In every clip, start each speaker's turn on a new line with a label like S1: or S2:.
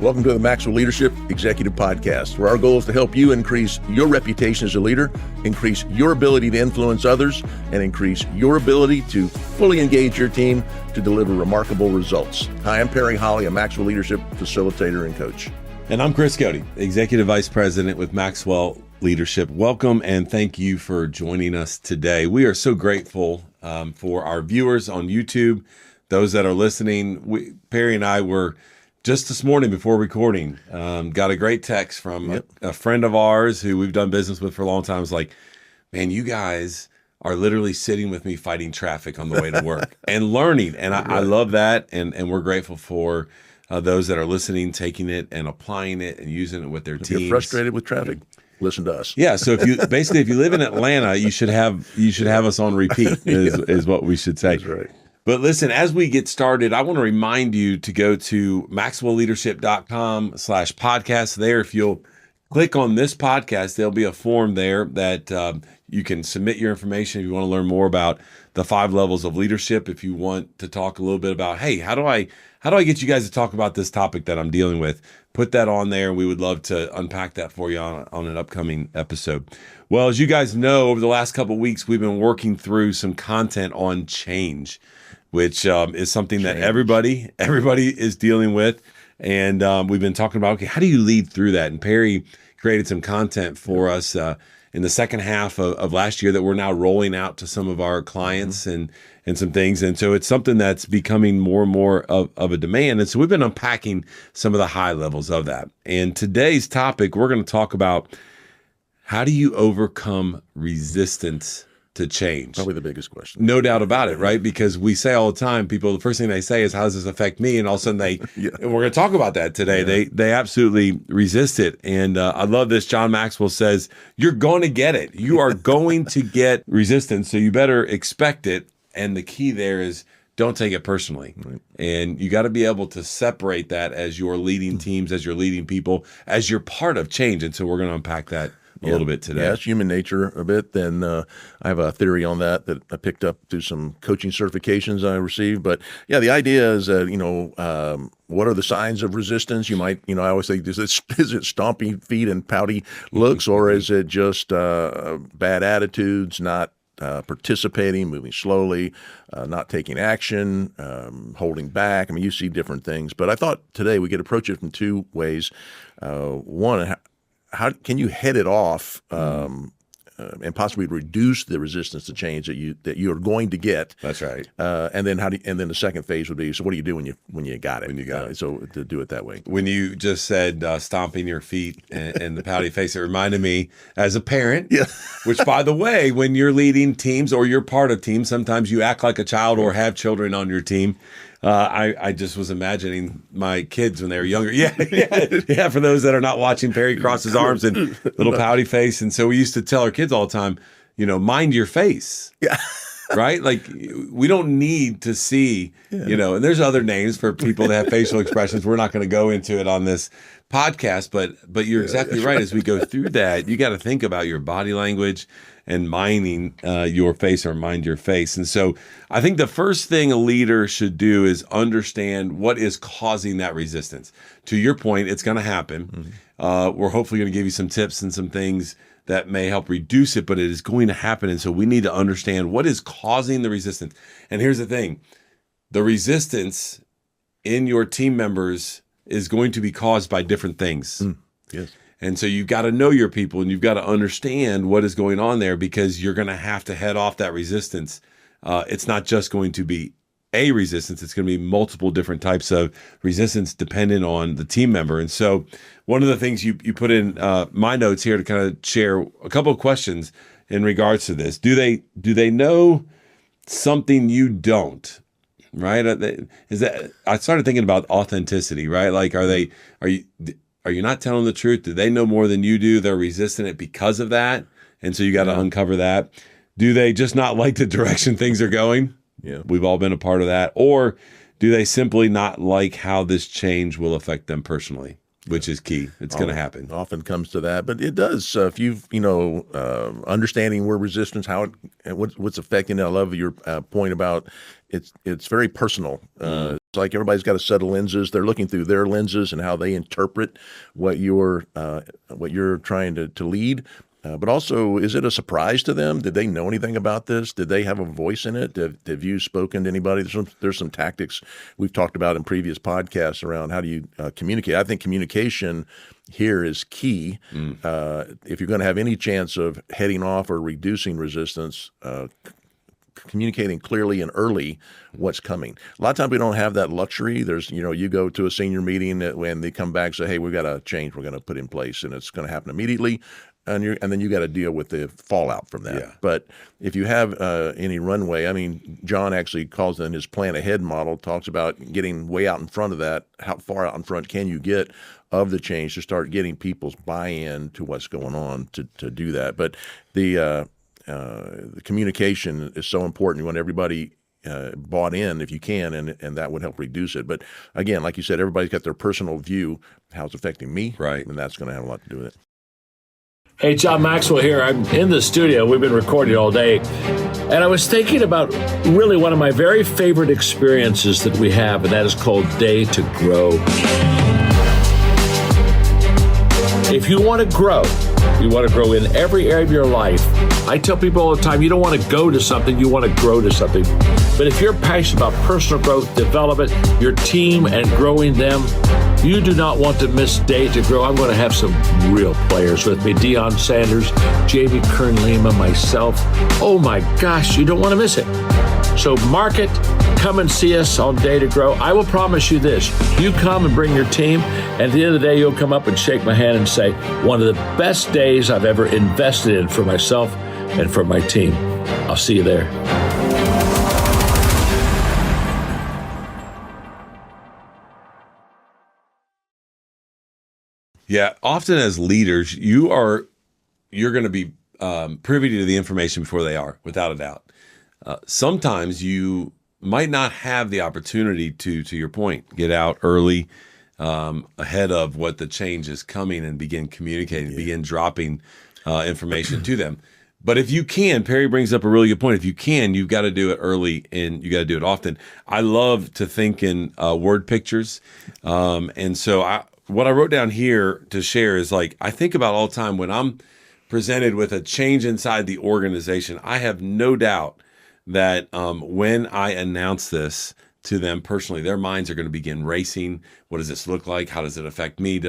S1: Welcome to the Maxwell Leadership Executive Podcast, where our goal is to help you increase your reputation as a leader, increase your ability to influence others, and increase your ability to fully engage your team to deliver remarkable results. Hi, I'm Perry Holly, a Maxwell Leadership Facilitator and Coach.
S2: And I'm Chris Cody, Executive Vice President with Maxwell Leadership. Welcome and thank you for joining us today. We are so grateful for our viewers on YouTube, those that are listening. Perry and I were just this morning before recording, got a great text from a friend of ours who we've done business with for a long time. It's like, man, you guys are literally sitting with me fighting traffic on the way to work and learning. And I love that. And we're grateful for those that are listening, taking it and applying it and using it with their teams.
S1: If you're frustrated with traffic, listen to us.
S2: Yeah. So if you live in Atlanta, you should have us on repeat is what we should say.
S1: That's right.
S2: But listen, as we get started, I want to remind you to go to maxwellleadership.com/podcast. There, if you'll click on this podcast, there'll be a form there that you can submit your information if you want to learn more about the 5 levels of leadership. If you want to talk a little bit about, hey, how do I get you guys to talk about this topic that I'm dealing with? Put that on there. We would love to unpack that for you on an upcoming episode. Well, as you guys know, over the last couple of weeks, we've been working through some content on change, which is something that everybody is dealing with. And we've been talking about, okay, how do you lead through that? And Perry created some content for us in the second half of last year that we're now rolling out to some of our clients and some things. And so it's something that's becoming more and more of a demand. And so we've been unpacking some of the high levels of that. And today's topic, we're going to talk about how do you overcome resistance to change?
S1: Probably the biggest question.
S2: No doubt about it, right? Because we say all the time, people, the first thing they say is, how does this affect me? And all of a sudden and we're going to talk about that today. Yeah. They absolutely resist it. And I love this. John Maxwell says, you're going to get it. You are going to get resistance. So you better expect it. And the key there is don't take it personally. Right. And you got to be able to separate that as you're leading teams, as you're leading people, as you're part of change. And so we're going to unpack that a little bit today.
S1: Yeah, it's human nature a bit. Then I have a theory on that I picked up through some coaching certifications I received. But yeah, the idea is, what are the signs of resistance? You might, I always think, is it stomping feet and pouty looks, or is it just bad attitudes, not participating, moving slowly, not taking action, holding back? I mean, you see different things. But I thought today we could approach it from 2 ways. One, how can you head it off and possibly reduce the resistance to change that you are going to get?
S2: That's right.
S1: And then the second phase would be, so what do you do when you got it?
S2: When you got it.
S1: So to do it that way.
S2: When you just said stomping your feet and the pouty face, it reminded me as a parent. Yeah. Which, by the way, when you're leading teams or you're part of teams, sometimes you act like a child or have children on your team. I just was imagining my kids when they were younger. Yeah. For those that are not watching, Perry crosses arms and little pouty face. And so we used to tell our kids all the time, mind your face. Yeah. Right? Like, we don't need to see, and there's other names for people that have facial expressions. We're not going to go into it on this podcast, but you're exactly right. As we go through that, you got to think about your body language and minding your face, or mind your face. And so I think the first thing a leader should do is understand what is causing that resistance. To your point, it's going to happen. Mm-hmm. We're hopefully going to give you some tips and some things that may help reduce it, but it is going to happen. And so we need to understand what is causing the resistance. And here's the thing, the resistance in your team members is going to be caused by different things.
S1: Yes.
S2: And so you've got to know your people and you've got to understand what is going on there, because you're going to have to head off that resistance. It's not just going to be a resistance. It's going to be multiple different types of resistance depending on the team member. And so one of the things you put in my notes here to kind of share a couple of questions in regards to this. Do they know something you don't? Right? Is that, I started thinking about authenticity, right? Like, are you not telling the truth? Do they know more than you do? They're resisting it because of that. And so you got to uncover that. Do they just not like the direction things are going? Yeah. We've all been a part of that. Or do they simply not like how this change will affect them personally? Which is key. It's going to happen.
S1: Often comes to that, but it does. If you've, understanding where resistance, how it, what's affecting it. I love your point about it's very personal. like everybody's got a set of lenses. They're looking through their lenses and how they interpret what you're trying to lead. But also, is it a surprise to them? Did they know anything about this? Did they have a voice in it? Have you spoken to anybody? There's some tactics we've talked about in previous podcasts around how do you communicate. I think communication here is key. If you're going to have any chance of heading off or reducing resistance, communicating clearly and early what's coming. A lot of times we don't have that luxury. There's, you go to a senior meeting when they come back and say, hey, we've got a change we're going to put in place, and it's going to happen immediately. And then you got to deal with the fallout from that. Yeah. But if you have any runway, I mean, John actually calls it in his plan ahead model, talks about getting way out in front of that. How far out in front can you get of the change to start getting people's buy-in to what's going on to do that? But the communication is so important. You want everybody bought in if you can, and that would help reduce it. But again, like you said, everybody's got their personal view, how it's affecting me,
S2: right?
S1: And that's going to have a lot to do with it.
S3: Hey, John Maxwell here. I'm in the studio. We've been recording all day. And I was thinking about really one of my very favorite experiences that we have, and that is called Day to Grow. If you want to grow, you want to grow in every area of your life. I tell people all the time, you don't want to go to something, you want to grow to something. But if you're passionate about personal growth, development, your team, and growing them, you do not want to miss Day to Grow. I'm going to have some real players with me. Deion Sanders, Jamie Kern-Lima, myself. Oh my gosh, you don't want to miss it. So mark it. Come and see us on Day to Grow. I will promise you this. You come and bring your team, and at the end of the day, you'll come up and shake my hand and say, one of the best days I've ever invested in for myself and for my team. I'll see you there.
S2: Yeah, often as leaders, you're going to be privy to the information before they are, without a doubt. Sometimes you might not have the opportunity to your point, get out early ahead of what the change is coming and begin communicating, begin dropping information to them. But if you can, Perry brings up a really good point. If you can, you've got to do it early and you got to do it often. I love to think in word pictures. And so what I wrote down here to share is I think about all the time when I'm presented with a change inside the organization, I have no doubt that when I announce this to them personally, their minds are going to begin racing. What does this look like? How does it affect me?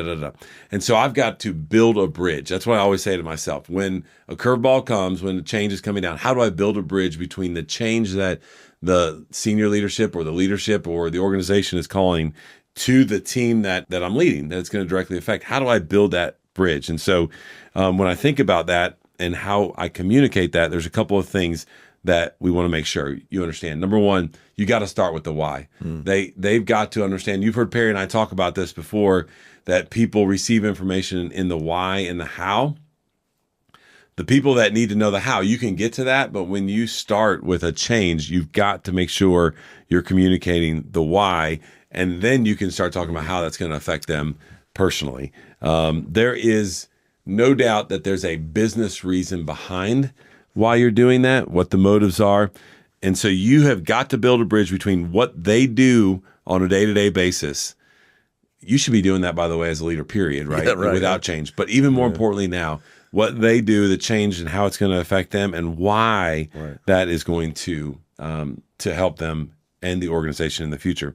S2: And so I've got to build a bridge. That's what I always say to myself. When a curveball comes, when the change is coming down, how do I build a bridge between the change that the senior leadership or the leadership or the organization is calling to the team that I'm leading, that's going to directly affect? How do I build that bridge? And so when I think about that and how I communicate that, there's a couple of things that we want to make sure you understand. Number one, you got to start with the why. They've got to understand. You've heard Perry and I talk about this before, that people receive information in the why and the how. The people that need to know the how, you can get to that, but when you start with a change, you've got to make sure you're communicating the why, and then you can start talking about how that's going to affect them personally. There is no doubt that there's a business reason behind why you're doing that, what the motives are. And so you have got to build a bridge between what they do on a day-to-day basis. You should be doing that, by the way, as a leader, period, right?
S1: Yeah, right.
S2: Without change. But even more importantly now, what they do, the change and how it's going to affect them and why that is going to help them and the organization in the future.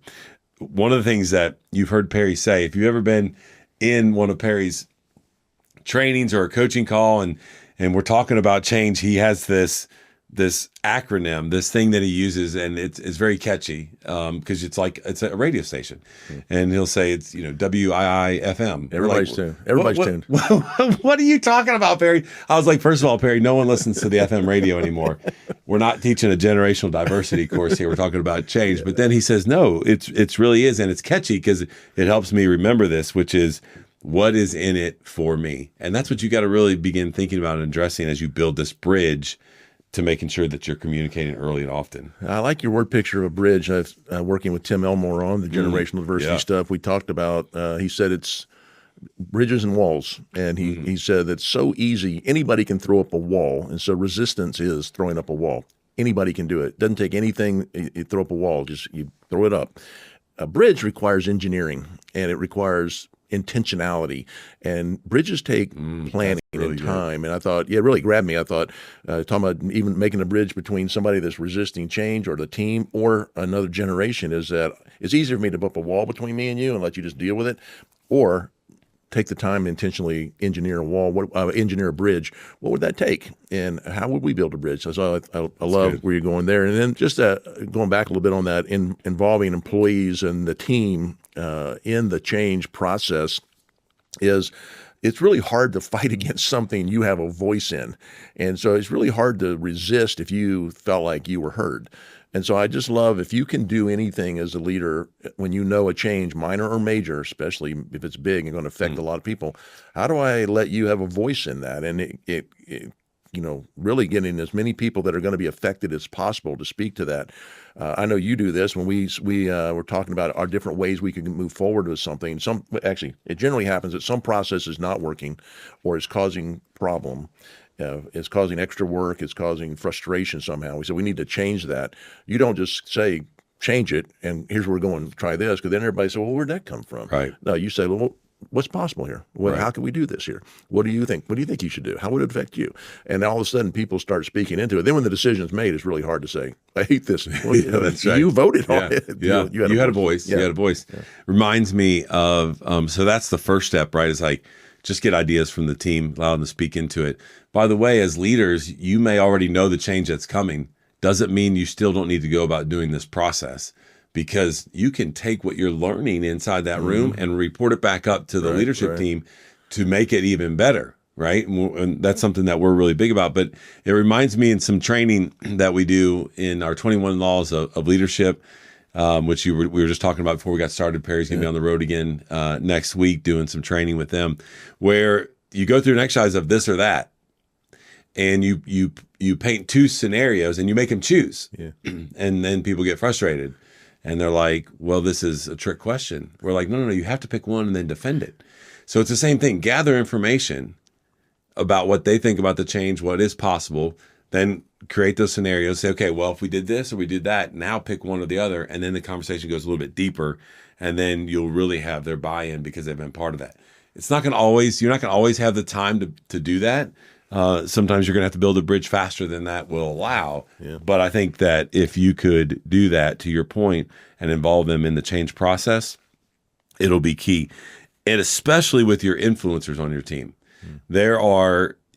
S2: One of the things that you've heard Perry say, if you've ever been in one of Perry's trainings or a coaching call and we're talking about change, he has this acronym, this thing that he uses, and it's very catchy because it's a radio station, and he'll say it's WIIFM.
S1: Everybody's tuned. Everybody's tuned.
S2: What are you talking about, Perry? I was like, first of all, Perry, no one listens to the FM radio anymore. We're not teaching a generational diversity course here. We're talking about change. But then he says, no, it's really is, and it's catchy because it helps me remember this, which is, what is in it for me? And that's what you got to really begin thinking about and addressing as you build this bridge to making sure that you're communicating early and often.
S1: I like your word picture of a bridge. I was working with Tim Elmore on the generational diversity stuff. We talked about, he said it's bridges and walls. And he said it's so easy. Anybody can throw up a wall. And so resistance is throwing up a wall. Anybody can do it. Doesn't take anything. You throw up a wall, just you throw it up. a bridge requires engineering, and it requires intentionality, and bridges take planning
S2: really
S1: and
S2: good.
S1: time. And I thought, it really grabbed me. I thought, talking about even making a bridge between somebody that's resisting change or the team or another generation, is that it's easier for me to put up a wall between me and you and let you just deal with it, or take the time to intentionally engineer a wall, engineer a bridge. What would that take, and how would we build a bridge? So I love
S2: good.
S1: where you're going there. And then just going back a little bit on that, involving employees and the team in the change process, it's really hard to fight against something you have a voice in. And so it's really hard to resist if you felt like you were heard. And so I just love, if you can do anything as a leader when you know a change, minor or major, especially if it's big and going to affect a lot of people, how do I let you have a voice in that? And it really getting as many people that are going to be affected as possible to speak to that. I know you do this when we were talking about our different ways we can move forward with something. Actually, it generally happens that some process is not working or is causing problem. It's causing extra work. It's causing frustration somehow. We said we need to change that. You don't just say, change it, and here's where we're going, try this, because then everybody says, well, where'd that come from?
S2: Right.
S1: No, you say, well, what's possible here? Well,
S2: Right.
S1: How can we do this here? What do you think? What do you think you should do? How would it affect you? And all of a sudden, people start speaking into it. Then when the decision's made, it's really hard to say, I hate this. Well,
S2: Yeah, that's right.
S1: You voted on it.
S2: Yeah. You had a voice.
S1: Yeah.
S2: You had a voice. Reminds me of, so that's the first step, right? Is like, just get ideas from the team, allow them to speak into it. By the way, as leaders, you may already know the change that's coming. Doesn't mean you still don't need to go about doing this process, because you can take what you're learning inside that room and report it back up to the leadership team to make it even better, right? And that's something that we're really big about. But it reminds me in some training that we do in our 21 Laws of Leadership, which we were just talking about before we got started. Perry's going to be on the road again next week doing some training with them, where you go through an exercise of this or that, and you paint two scenarios and you make them choose. Yeah. And then people get frustrated and they're like, well, this is a trick question. We're like, no, you have to pick one and then defend it. So it's the same thing. Gather information about what they think about the change, what is possible, then create those scenarios. Say, okay, well, if we did this or we did that, now pick one or the other. And then the conversation goes a little bit deeper, and then you'll really have their buy-in because they've been part of that. You're not going to always have the time to do that. Sometimes you're going to have to build a bridge faster than that will allow. Yeah. But I think that if you could do that, to your point, and involve them in the change process, it'll be key. And especially with your influencers on your team.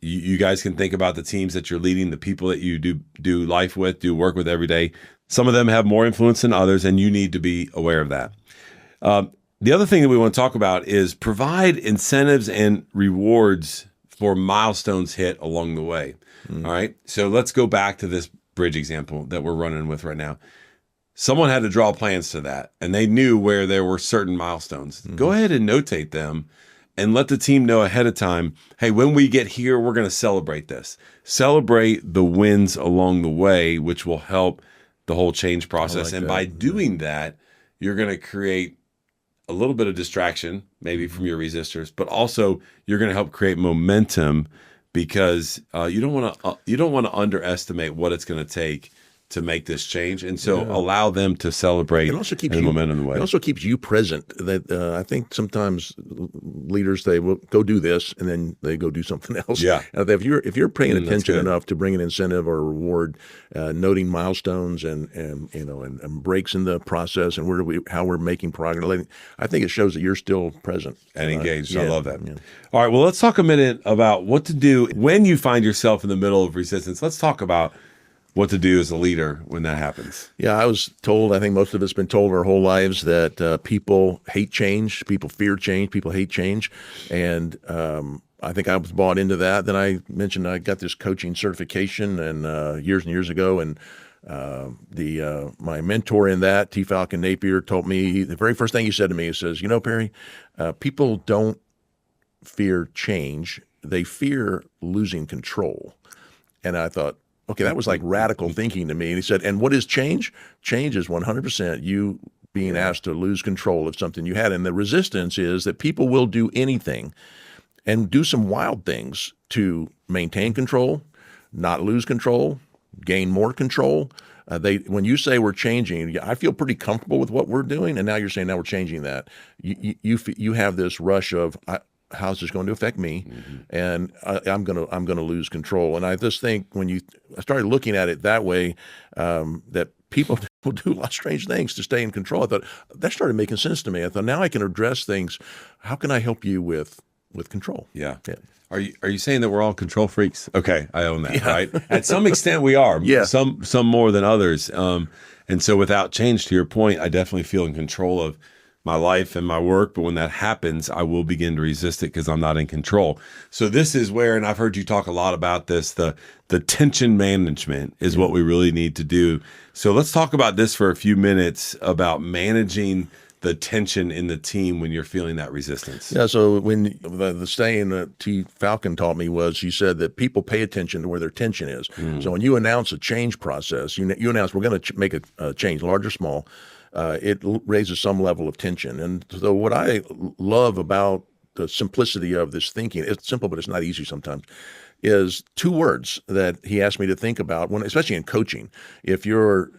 S2: You guys can think about the teams that you're leading, the people that you do life with, do work with every day. Some of them have more influence than others, and you need to be aware of that. The other thing that we want to talk about is provide incentives and rewards for milestones hit along the way. All right. So let's go back to this bridge example that we're running with right now. Someone had to draw plans to that, and they knew where there were certain milestones. Go ahead and notate them and let the team know ahead of time, hey, when we get here, we're going to celebrate this. Celebrate the wins along the way, which will help the whole change process. And by doing that, you're going to create a little bit of distraction, maybe from your resistors, but also you're going to help create momentum, because you don't want to underestimate what it's going to take to make this change. And so allow them to celebrate the momentum in the way.
S1: It also keeps you present. That I think sometimes leaders, they will go do this and then they go do something else.
S2: Yeah.
S1: If you're paying attention enough to bring an incentive or a reward, noting milestones and breaks in the process and how we're making progress, I think it shows that you're still present
S2: and engaged. I love that.
S1: Yeah.
S2: All right. Well, let's talk a minute about what to do when you find yourself in the middle of resistance. Let's talk about what to do as a leader when that happens.
S1: Yeah, I was told, I think most of us have been told our whole lives that people hate change, people fear change, people hate change. And I think I was bought into that. Then I mentioned I got this coaching certification years and years ago. And my mentor in that, T. Falcon Napier, told me, the very first thing he said to me, he says, Perry, people don't fear change. They fear losing control. And I thought, okay, that was like radical thinking to me. And he said, and what is change? Change is 100% you being asked to lose control of something you had. And the resistance is that people will do anything and do some wild things to maintain control, not lose control, gain more control. When you say we're changing, I feel pretty comfortable with what we're doing, and now you're saying now we're changing that. You have this rush of how's this going to affect me, and I'm gonna lose control. And I just think when I started looking at it that way, that people will do a lot of strange things to stay in control. I thought that started making sense to me. I thought now I can address things. How can I help you with control?
S2: Yeah. Are you saying that we're all control freaks? Okay, I own that, right? At some extent we are.
S1: Yeah.
S2: Some more than others. And so without change, to your point, I definitely feel in control of my life and my work. But when that happens, I will begin to resist it because I'm not in control. So this is where, and I've heard you talk a lot about this, the tension management is what we really need to do. So let's talk about this for a few minutes about managing the tension in the team when you're feeling that resistance.
S1: Yeah, so when the saying that T. Falcon taught me was, he said that people pay attention to where their tension is. So when you announce a change process, you announce we're going to make a change, large or small, it raises some level of tension. And so what I love about the simplicity of this thinking, it's simple, but it's not easy sometimes, is 2 words that he asked me to think about, especially in coaching. If you're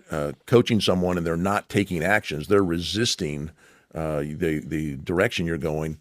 S1: coaching someone and they're not taking actions, they're resisting the direction you're going,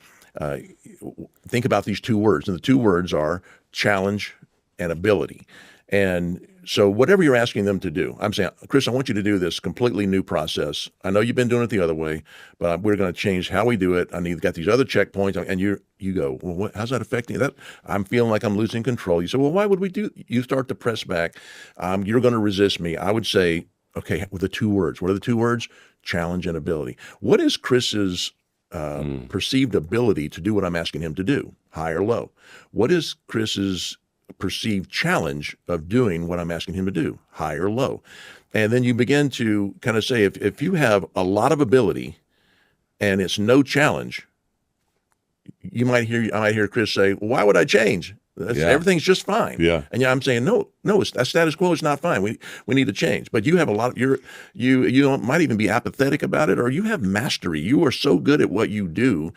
S1: think about these 2 words. And the 2 words are challenge and ability. And so whatever you're asking them to do, I'm saying, Chris, I want you to do this completely new process. I know you've been doing it the other way, but we're going to change how we do it. Got these other checkpoints. And you go, well, how's that affecting that? I'm feeling like I'm losing control. You say, well, why would we do? You start to press back. You're going to resist me. I would say, okay, with the 2 words. What are the 2 words? Challenge and ability. What is Chris's perceived ability to do what I'm asking him to do? High or low? What is Chris's perceived challenge of doing what I'm asking him to do? High or low? And then you begin to kind of say, if you have a lot of ability and it's no challenge, I might hear Chris say, well, why would I change? Everything's just fine.
S2: Yeah. And
S1: I'm saying, no, that status quo is not fine. We need to change. But you have a lot of, you might even be apathetic about it, or you have mastery. You are so good at what you do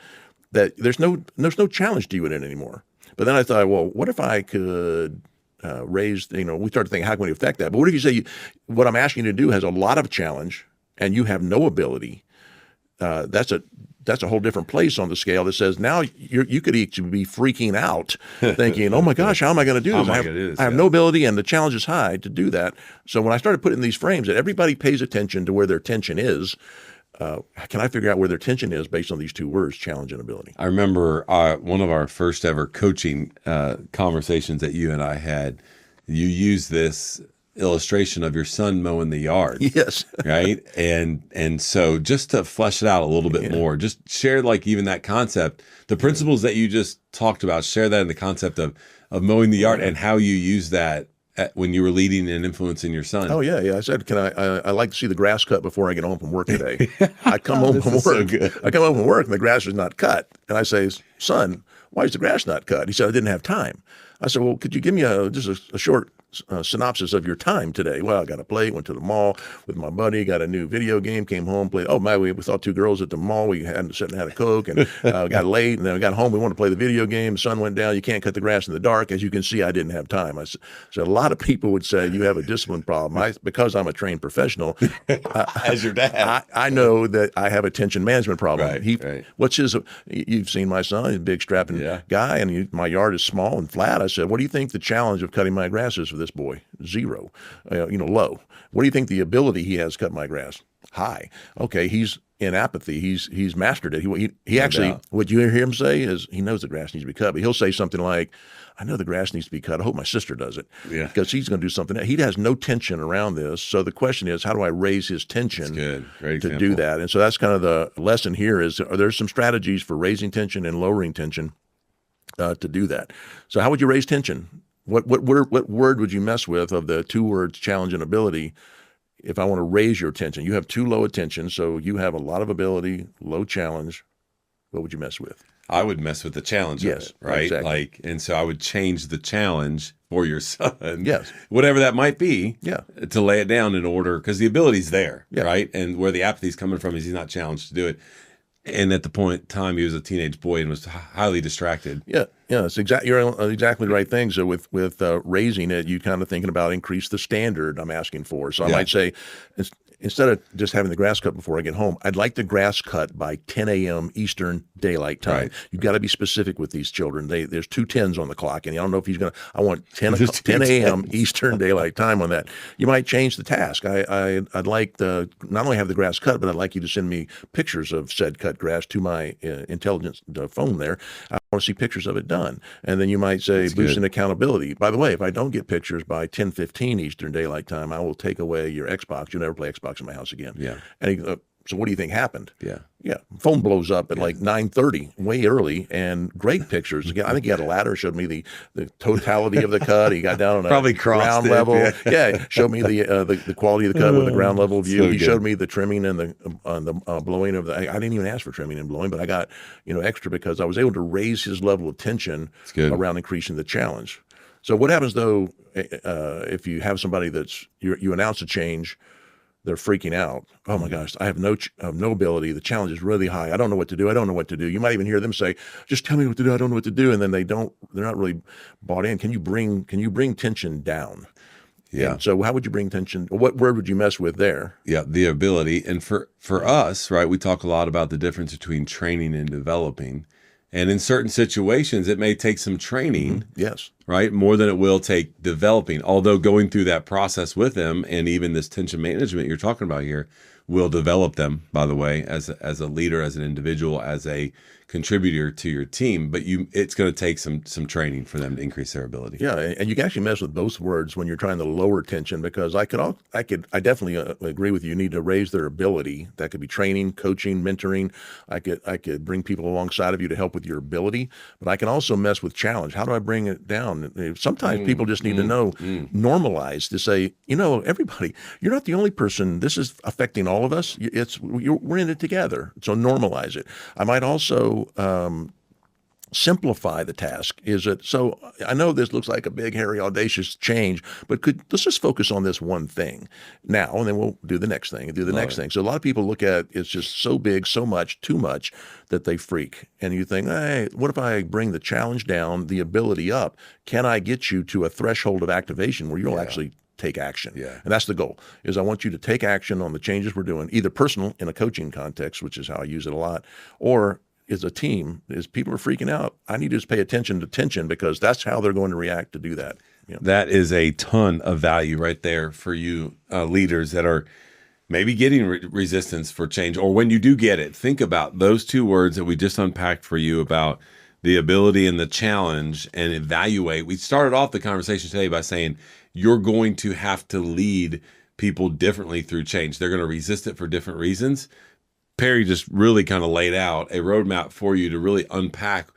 S1: that there's no challenge to you in it anymore. But then I thought, well, what if I could raise, we started thinking, how can we affect that? But what if you say, what I'm asking you to do has a lot of challenge and you have no ability? That's a whole different place on the scale that says now you could each be freaking out thinking, oh my gosh, how am I going to do this? I have no ability and the challenge is high to do that. So when I started putting these frames that everybody pays attention to where their tension is, can I figure out where their tension is based on these 2 words, challenge and ability?
S2: I remember one of our first ever coaching conversations that you and I had. You used this illustration of your son mowing the yard.
S1: Yes.
S2: Right? And so just to flesh it out a little bit more, just share even that concept, the principles that you just talked about, share that in the concept of mowing the yard and how you use that when you were leading and influencing your son.
S1: Oh yeah. I said, I like to see the grass cut before I get home from work today. I come home from work.
S2: So good.
S1: I come home from work and the grass is not cut. And I say, son, why is the grass not cut? He said, I didn't have time. I said, well, could you give me just a short synopsis of your time today? Well, I got to play, went to the mall with my buddy, got a new video game, came home, played. Oh, we saw 2 girls at the mall. We hadn't sat and had a Coke and got late. And then we got home. We wanted to play the video game. The sun went down. You can't cut the grass in the dark. As you can see, I didn't have time. So a lot of people would say you have a discipline problem. Because I'm a trained professional,
S2: as your dad,
S1: I know that I have a tension management problem.
S2: Right.
S1: You've seen my son, he's a big strapping guy, and my yard is small and flat. I said, what do you think the challenge of cutting my grass is for this boy? 0, low. What do you think the ability he has to cut my grass? High. Okay, he's in apathy. He's mastered it. He actually, what you hear him say is he knows the grass needs to be cut, but he'll say something like, I know the grass needs to be cut. I hope my sister does it. Yeah. Because he's going to do something. He has no tension around this. So the question is, how do I raise his tension to do that? And so that's kind of the lesson here is, are there some strategies for raising tension and lowering tension to do that? So how would you raise tension? What word would you mess with of the 2 words, challenge and ability, if I want to raise your attention? You have too low attention, so you have a lot of ability, low challenge. What would you mess with?
S2: I would mess with the challenge of it, right?
S1: Exactly.
S2: And so I would change the challenge for your son,
S1: yes,
S2: whatever that might be, to lay it down in order, because the ability's there, right? And where the apathy's coming from is he's not challenged to do it. And at the point in time, he was a teenage boy and was highly distracted.
S1: Yeah, it's you're on exactly the right thing. So with raising it, you kind of thinking about increase the standard I'm asking for. So I might say, instead of just having the grass cut before I get home, I'd like the grass cut by 10 a.m. Eastern Daylight Time.
S2: Right.
S1: You've got to be specific with these children. There's 2 10s on the clock, and I don't know if he's going to. I want 10 a.m. Eastern Daylight Time on that. You might change the task. I'd like not only have the grass cut, but I'd like you to send me pictures of said cut grass to my intelligence phone there. I want to see pictures of it done. And then you might say boosting accountability. By the way, if I don't get pictures by 10:15 Eastern Daylight Time, I will take away your Xbox. You'll never play Xbox in my house again.
S2: Yeah.
S1: And so what do you think happened?
S2: Yeah.
S1: Phone blows up at like 9:30, way early, and great pictures. I think he had a ladder, showed me the totality of the cut. He got down on
S2: Probably
S1: a
S2: crossed
S1: ground
S2: it,
S1: level. Showed me the quality of the cut with the ground level view.
S2: So
S1: He
S2: good.
S1: showed me the trimming and the blowing of the. I didn't even ask for trimming and blowing, but I got extra because I was able to raise his level of tension around increasing the challenge. So what happens though if you have somebody you announce a change? They're freaking out. Oh my gosh, I have no ability. The challenge is really high. I don't know what to do. You might even hear them say, "Just tell me what to do. I don't know what to do." And then they're not really bought in. Can you bring tension down?
S2: Yeah.
S1: And so how would you bring tension? What word would you mess with there?
S2: Yeah, the ability. And for us, right, we talk a lot about the difference between training and developing. And in certain situations, it may take some training,
S1: Yes.
S2: right, more than it will take developing. Although going through that process with them, and even this tension management you're talking about here, will develop them, by the way, as a leader, as an individual, as a contributor to your team. But it's going to take some training for them to increase their ability.
S1: Yeah, and you can actually mess with both words when you're trying to lower tension, because I definitely agree with you. You need to raise their ability. That could be training, coaching, mentoring. I could bring people alongside of you to help with your ability, but I can also mess with challenge. How do I bring it down? Sometimes people just need to know, normalize to say, everybody, you're not the only person. This is affecting all of us. We're in it together. So normalize it. I might also simplify the task. So I know this looks like a big, hairy, audacious change, but let's just focus on this one thing now, and then we'll do the next thing and do the next thing. So a lot of people look at it's just so big, so much, too much that they freak. And you think, hey, what if I bring the challenge down, the ability up? Can I get you to a threshold of activation where you'll actually take action?
S2: Yeah.
S1: And that's the goal, is I want you to take action on the changes we're doing, either personal in a coaching context, which is how I use it a lot, or as a team, as people are freaking out, I need to just pay attention to tension, because that's how they're going to react to do that.
S2: That is a ton of value right there for you leaders that are maybe getting resistance for change, or when you do get it, think about those 2 words that we just unpacked for you about the ability and the challenge, and evaluate. We started off the conversation today by saying you're going to have to lead people differently through change. They're going to resist it for different reasons. Perry just really kind of laid out a roadmap for you to really unpack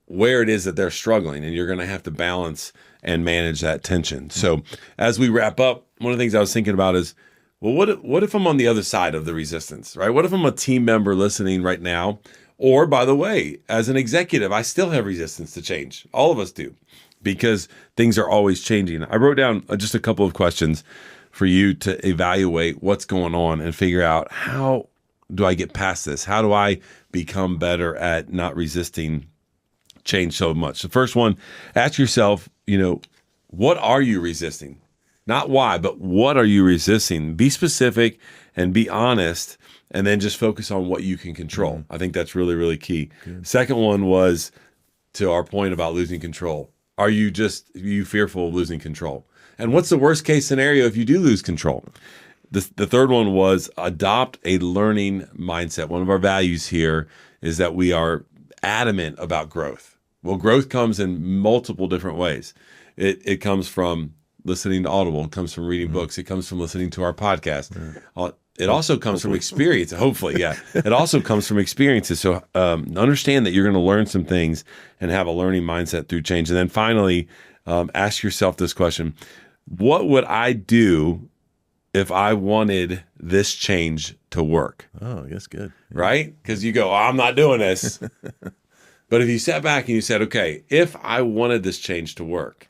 S2: where it is that they're struggling, and you're going to have to balance and manage that tension. So as we wrap up, one of the things I was thinking about is, well, what if I'm on the other side of the resistance, right? What if I'm a team member listening right now? Or, by the way, as an executive, I still have resistance to change. All of us do, because things are always changing. I wrote down just a couple of questions for you to evaluate what's going on and figure out, how do I get past this? How do I become better at not resisting change so much? The first one, ask yourself, what are you resisting? Not why, but what are you resisting? Be specific and be honest, and then just focus on what you can control. I think that's really, really key. Good. Second one was, to our point about losing control. Are you fearful of losing control? And what's the worst case scenario if you do lose control? The third one was adopt a learning mindset. One of our values here is that we are adamant about growth. Well, growth comes in multiple different ways. It comes from listening to Audible. It comes from reading books. It comes from listening to our podcast. It also comes from experience. Hopefully, yeah. It also comes from experiences. So understand that you're going to learn some things and have a learning mindset through change. And then finally, ask yourself this question: what would I do if I wanted this change to work?
S1: Oh, that's good. Yeah.
S2: Right? Because you go, I'm not doing this. But if you sat back and you said, okay, if I wanted this change to work,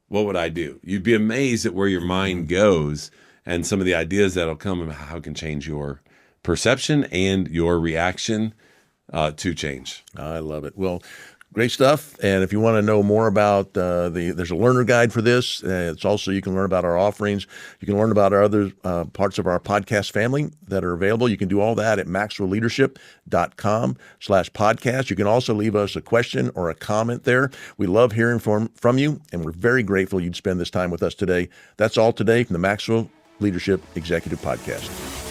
S2: what would I do? You'd be amazed at where your mind goes and some of the ideas that'll come about how it can change your perception and your reaction to change.
S1: I love it. Well, great stuff. And if you want to know more about there's a learner guide for this. It's also, you can learn about our offerings. You can learn about our other parts of our podcast family that are available. You can do all that at maxwellleadership.com/podcast. You can also leave us a question or a comment there. We love hearing from you, and we're very grateful you'd spend this time with us today. That's all today from the Maxwell Leadership Executive Podcast.